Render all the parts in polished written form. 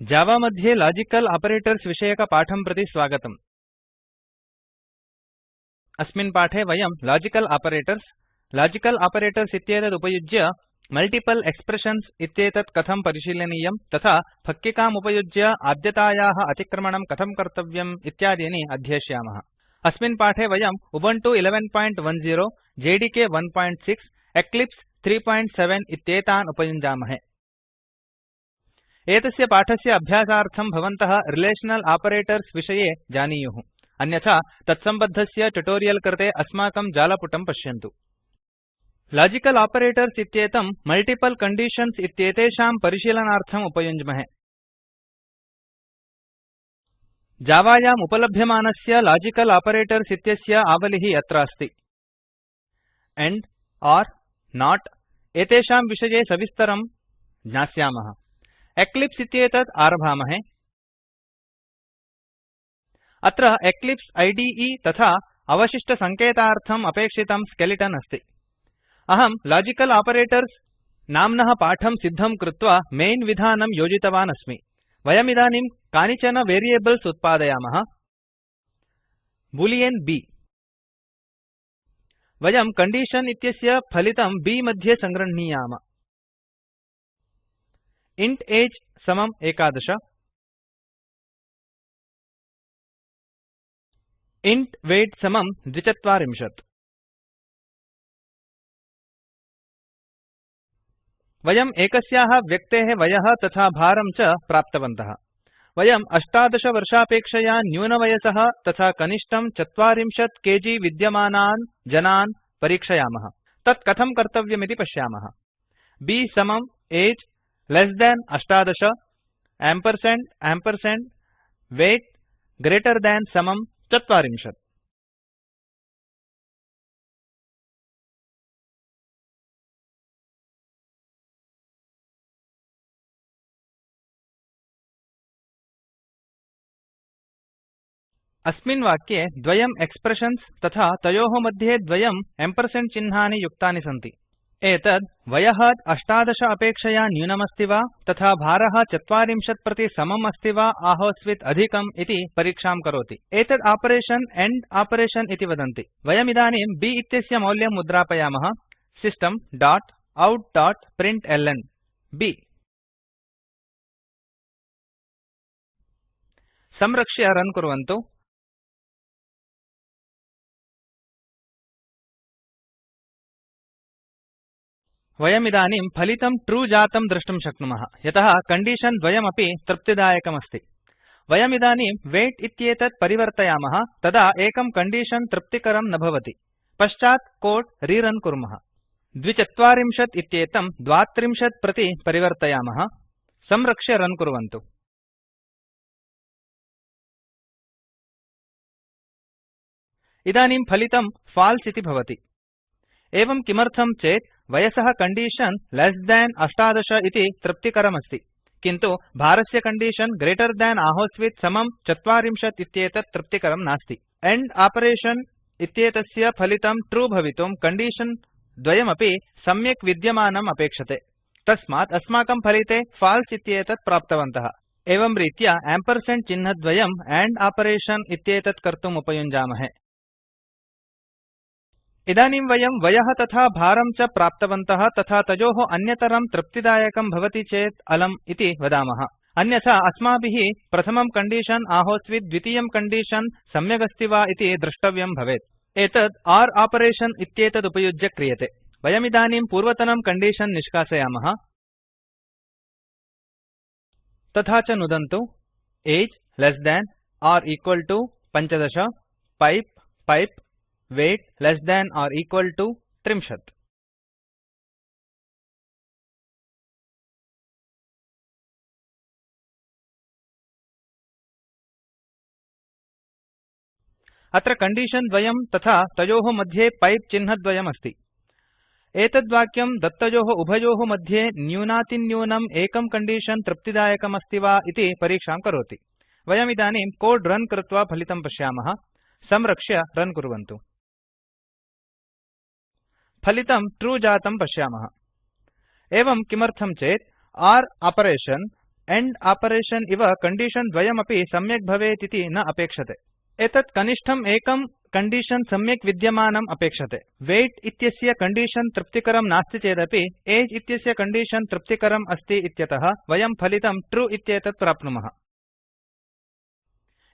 Java मध्ये logical operators विषयकपाठं प्रति स्वागतम्। अस्मिन् पाठे वयं लाजिकल् आपरेटर्स् इत्येतत् उपयुज्य मल्टिपल् एक्स्प्रेषन्स् इत्येतत् कथं परिशीलनीयं तथा फक्किकाम् उपयुज्य आद्यतायाः अतिक्रमणं कथं कर्तव्यम् इत्यादीनि अध्येष्यामः। अस्मिन् पाठे वयम् उबुन्तु 11.10 जेडीके 1.6 एक्लिप्स 3.7 इत्येतान् उपयुञ्जामहे। एतस्य पाठस्य अभ्यासार्थं भवन्तः रिलेशनल् आपरेटर्स् विषये जानीयुः, अन्यथा तत्सम्बद्धस्य ट्युटोरियल् कृते अस्माकं जालपुटं पश्यन्तु। लाजिकल् आपरेटर्स् इत्येतं मल्टिपल् कण्डीषन्स् इत्येतेषां परिशीलनार्थम् उपयुञ्ज्महे। जावायाम् उपलभ्यमानस्य लाजिकल् आपरेटर्स् इत्यस्य आवलिः अत्र अस्ति। एण्ड, ओर्, नोट् एतेषां विषये सविस्तरं ज्ञास्यामः। एक्लिप्स् इत्येतत् आरभामहे। अत्र एक्लिप्स् IDE तथा अवशिष्टसङ्केतार्थम् अपेक्षितं स्केलिटन् अस्ति। अहं लाजिकल् आपरेटर्स् नाम्नः पाठं सिद्धं कृत्वा मैन् विधानं योजितवान् अस्मि। वयमिदानीं कानिचन वेरियेबल्स् उत्पादयामः। Boolean b। वयं कण्डीषन् इत्यस्य फलितं b मध्ये सङ्गृह्णीयाम। इन्ट् अगे समं 11। इन्ट् वेइट समं 42। वयम् एकस्याः व्यक्तेः वयः तथा भारं च प्राप्तवन्तः। वयम् 18 वर्षापेक्षया न्यूनवयसः तथा कनिष्ठं 40 kg विद्यमानान् जनान् परीक्षयामः। तत् कथं कर्तव्यमिति पश्यामः। b समं age less than 18 ampersand weight greater than समं 40। अस्मिन् वाक्ये द्वयम् एक्स्प्रेषन्स् तथा तयोः मध्ये द्वयम् एम्पर्सेण्ड् चिह्नानि युक्तानि सन्ति। एतद् वयः 18 अपेक्षया न्यूनमस्ति वा तथा भारः 40 प्रति समम् अस्ति वा आहोस्वित् अधिकम् इति परीक्षां करोति। एतत् आपरेषन् एण्ड आपरेषन् इति वदन्ति। वयमिदानीं b इत्यस्य मौल्यं मुद्रापयामः। System dot out dot println b। संरक्ष्य रन् कुर्वन्तु। वयमिदानीं फलितं ट्रू जातं द्रष्टुं शक्नुमः, यतः कण्डीषन् द्वयमपि तृप्तिदायकमस्ति। वयमिदानीं वेइट इत्येतत् परिवर्तयामः, तदा एकं कण्डीषन् तृप्तिकरं न भवति। पश्चात् कोड् रीरन् कुर्मः। 42 इत्येतं 32 प्रति परिवर्तयामः। संरक्ष्य रन् कुर्वन्तु। इदानीं फलितं फाल्स् इति भवति। एवं किमर्थं चेत् वयसः कण्डीषन् लेस् देन् 18 इति तृप्तिकरमस्ति, किन्तु भारस्य कण्डीषन् ग्रेटर् देन् आहोस्वित् समं 40 इत्येतत् तृप्तिकरं नास्ति। एण्ड आपरेषन् इत्येतस्य फलितं ट्रू भवितुं कण्डीषन् द्वयमपि सम्यक् विद्यमानम् अपेक्षते। तस्मात् अस्माकं फलिते फाल्स् इत्येतत् प्राप्तवन्तः। एवं रीत्या एम्पर्सेण्ड् चिह्नद्वयम् एण्ड आपरेषन् इत्येतत् कर्तुम् उपयुञ्जामहे। इदानीं वयं वयः तथा भारं च प्राप्तवन्तः, तथा तयोः अन्यतरं तृप्तिदायकं भवति चेत् अलम् इति वदामः। अन्यथा अस्माभिः प्रथमं कण्डीषन् आहोस्वित् द्वितीयं कण्डीषन् सम्यगस्ति वा इति द्रष्टव्यं भवेत्। एतत् ओर् आपरेषन् इत्येतत् उपयुज्य क्रियते। वयमिदानीं पूर्वतनं कण्डीषन् निष्कासयामः। तथा च नुदन्तु age less than or equal to 15 pipe weight less than or equal to 30। अत्र कण्डीषन् द्वयं तथा तयोः मध्ये पैप् चिह्नद्वयम् अस्ति। एतद्वाक्यं दत्तयोः उभयोः मध्ये न्यूनातिन्यूनम् एकं कण्डीषन् तृप्तिदायकमस्ति वा इति परीक्षां करोति। वयमिदानीं कोड् रन् कृत्वा फलितं पश्यामः। संरक्ष्य रन् कुर्वन्तु। फलितं ट्रू जातं पश्यामः। एवं किमर्थं चेत् ओर् आपरेषन् एण्ड ऑपरेशन इव कंडीशन द्वयमपि सम्यक् भवेत् इति न अपेक्षते। एतत् कनिष्ठम् एकं कंडीशन सम्यक् विद्यमानम् अपेक्षते। वेट इत्यस्य कंडीशन तृप्तिकरं नास्ति चेदपि एज इत्यस्य कंडीशन तृप्तिकरम् अस्ति इत्यतः वयं फलितं ट्रू इत्येतत् प्राप्नुमः।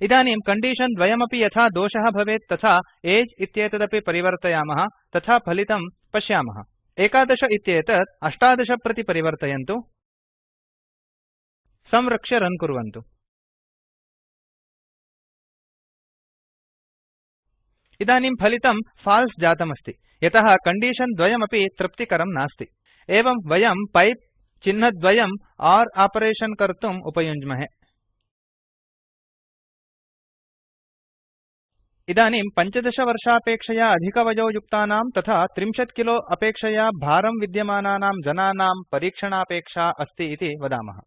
इदानीं कंडीशन द्वयमपि यथा दोषः भवेत् तथा एज इत्येतदपि परिवर्तयामः, तथा फलितं पश्यामः। 11 इत्येतत् 18 प्रति परिवर्तयन्तु। संरक्ष्य रन् कुर्वन्तु। इदानीं फलितं फाल्स् जातमस्ति, यतः कंडीशन द्वयमपि तृप्तिकरं नास्ति। एवं वयं पैप् चिह्नद्वयं OR ऑपरेशन कर्तुम् उपयुञ्ज्महे। इदानीं 15 वर्षापेक्षया अधिकवयोयुक्तानां तथा 30 किलो अपेक्षया भारं विद्यमानानां जनानां परीक्षणापेक्षा अस्ति इति वदामः।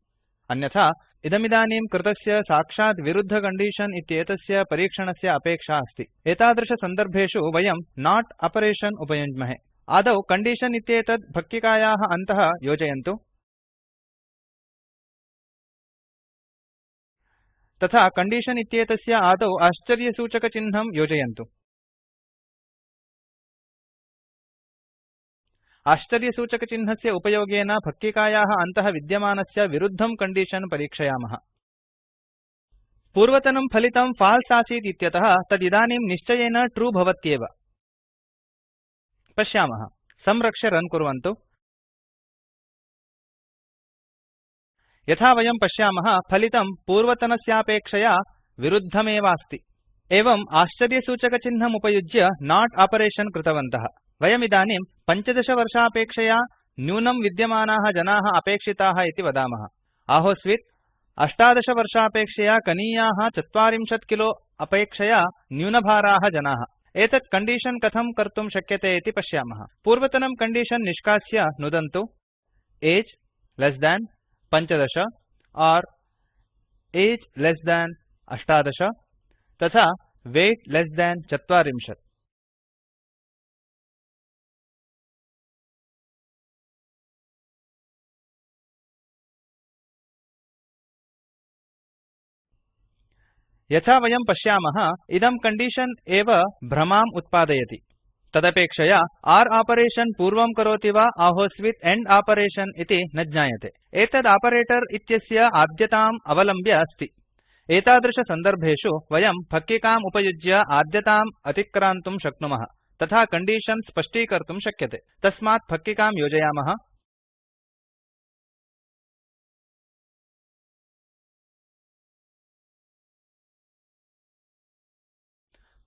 अन्यथा इदमिदानीं कृतस्य साक्षात् विरुद्ध कंडीशन इत्येतस्य परीक्षणस्य अपेक्षा अस्ति। एतादृशसन्दर्भेषु वयं नोट् ऑपरेशन उपयुञ्ज्महे। आदौ कंडीशन इत्येतत् फक्किकायाः अन्तः योजयन्तु। तथा कंडीशन इत्येतस्य आदौ आश्चर्यसूचकचिह्नं योजयन्तु। आश्चर्यसूचकचिह्नस्य उपयोगेन फक्किकायाः अन्तः विद्यमानस्य विरुद्धं कंडीशन परीक्षयामः। पूर्वतनं फलितं फाल्स् आसीत् इत्यतः तदिदानीं निश्चयेन ट्रू भवत्येव। पश्यामः। संरक्ष्य रन् कुर्वन्तु। यथा वयं पश्यामः फलितं पूर्वतनस्यापेक्षया विरुद्धमेवास्ति। एवं आश्चर्यसूचकचिह्नम् उपयुज्य नोट् ऑपरेशन कृतवन्तः। वयमिदानीं 15 वर्षापेक्षया न्यूनं विद्यमानाः जनाः अपेक्षिताः इति वदामः। आहोस्वित् 18 वर्षापेक्षया कनीयाः 40 किलो अपेक्षया न्यूनभाराः जनाः। एतत् कंडीशन कथं कर्तुं शक्यते इति पश्यामः। पूर्वतनं कंडीशन निष्कास्य नुदन्तु एज् लेस् देन् 15 और एज् लेस् देन् 18 तथा वेट् लेस् देन् 40। यथा वयं पश्यामः इदं कंडीशन एव भ्रमाम् उत्पादयति। तदपेक्षया OR ऑपरेशन पूर्वं करोति वा आहोस्वित् एण्ड ऑपरेशन इति न ज्ञायते। एतद् ऑपरेटर इत्यस्य आद्यताम् अवलम्ब्य अस्ति। एतादृशसन्दर्भेषु वयं फक्किकाम् उपयुज्य आद्यताम् अतिक्रान्तुं शक्नुमः, तथा कंडीशन स्पष्टीकर्तुं शक्यते। तस्मात् फक्किकां योजयामः।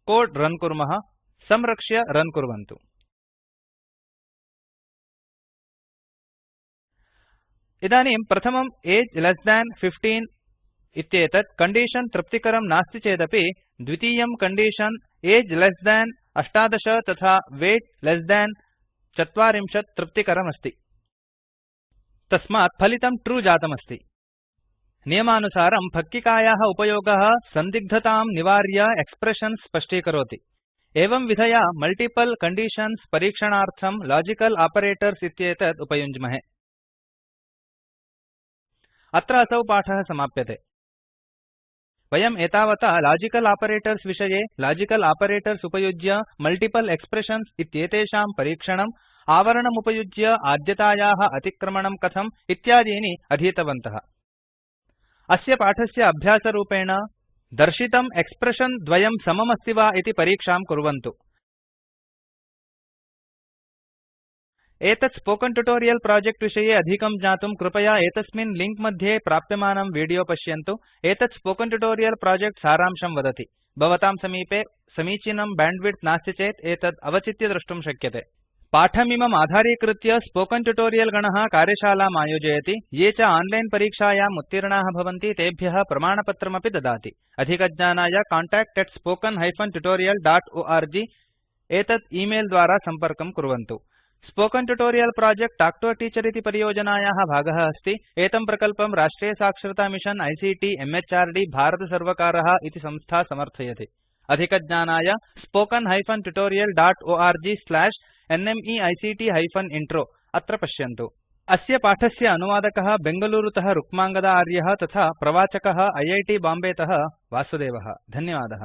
कोड रन् कुर्मः। संरक्ष्य रन् कुर्वन्तु। इदानीं प्रथमं एज् लेस् देन् 15 इत्येतत् कंडीशन तृप्तिकरं नास्ति चेदपि द्वितीयं कंडीशन एज् लेस् देन् 18 तथा वेट् लेस् देन् 40 तृप्तिकरमस्ति। तस्मात् फलितं ट्रू जातमस्ति। नियमानुसारं फक्किकायाः उपयोगः सन्दिग्धतां निवार्य एक्स्प्रेशन् स्पष्टीकरोति। एवं विधया मल्टिपल कंडीशन्स् परीक्षणार्थं लॉजिकल ऑपरेटर्स् इत्येतत् उपयुञ्ज्महे। अत्र असौ पाठः समाप्यते। वयम् एतावता लॉजिकल ऑपरेटर्स् विषये, लॉजिकल ऑपरेटर्स् उपयुज्य मल्टिपल एक्स्प्रेशन्स् इत्येतेषां परीक्षणम्, आवरणमुपयुज्य आद्यतायाः अतिक्रमणं कथम् इत्यादीनि अधीतवन्तः। अस्य पाठस्य अभ्यासरूपेण दर्शितं एक्स्प्रेशन् द्वयं सममस्ति वा इति परीक्षां कुर्वन्तु। एतत् स्पोकन् ट्युटोरियल् प्रोजेक्ट् विषये अधिकं ज्ञातुं कृपया एतस्मिन् लिंक मध्ये प्राप्यमानं वीडियो पश्यन्तु। एतत् स्पोकन् ट्युटोरियल् प्रोजेक्ट् सारांशं वदति। भवतां समीपे समीचीनं बैण्डविड्थ नास्ति चेत् एतत् अवचित्य द्रष्टुं शक्यते। पाठमिमम् आधारीकृत्य स्पोकन् ट्युटोरियल् गणः कार्यशालाम् आयोजयति। ये च ऑनलाइन परीक्षायाम् उत्तीर्णाः भवन्ति तेभ्यः प्रमाणपत्रमपि ददाति। अधिकज्ञानाय contact@spoken-tutorial.org एतत् ईमेल द्वारा सम्पर्कं कुर्वन्तु। Spoken tutorial project talk to a teacher इति परियोजनायाः भागः अस्ति। एतं प्रकल्पं राष्ट्रिय साक्षरता मिशन ICT MHRD भारतसर्वकारः इति संस्था समर्थयति। अधिकज्ञानाय spoken-tutorial.org/nmeict-intro अत्र पश्यन्तु। अस्य पाठस्य अनुवादकः बेंगलूरुतः रुक्माङ्गद आर्यः तथा प्रवाचकः ऐ ऐ टी बाम्बेतः वासुदेवः। धन्यवादः।